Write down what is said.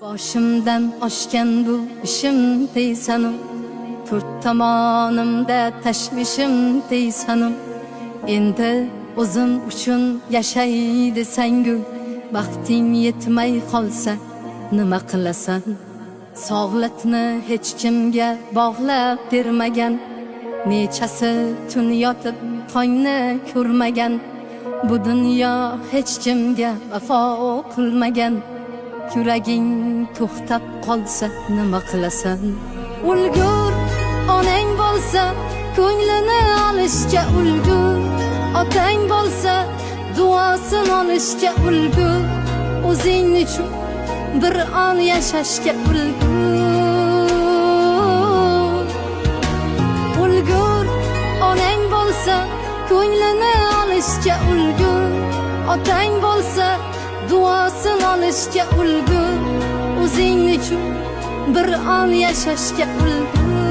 Boshimdan oshgan bu ishim deysanım, to'rt tomonimda tashvishim deysanım. Endi o'zim uchun yashay desangu, baxting yetmay qolsa nima qilasan? Sog'liqni hech kimga bog'lab bermagan, nechasi tun yotib tongni ko'rmagan. Bu dunyo hech kimga vafo qilmagan. Yuraging to'xtab qolsa nima qilasan? Ulgur onang bo'lsa, ko'nglini olishga ulgur. Otang bo'lsa, duosini olishga ulgur. O'zing uchun bir on yashashga ulgur. Ulgur onang bo'lsa, ko'nglini olishga ulgur. Otang bo'lsa, duosini olishga ulgur. O'zing uchun bir on yashashga ulgur.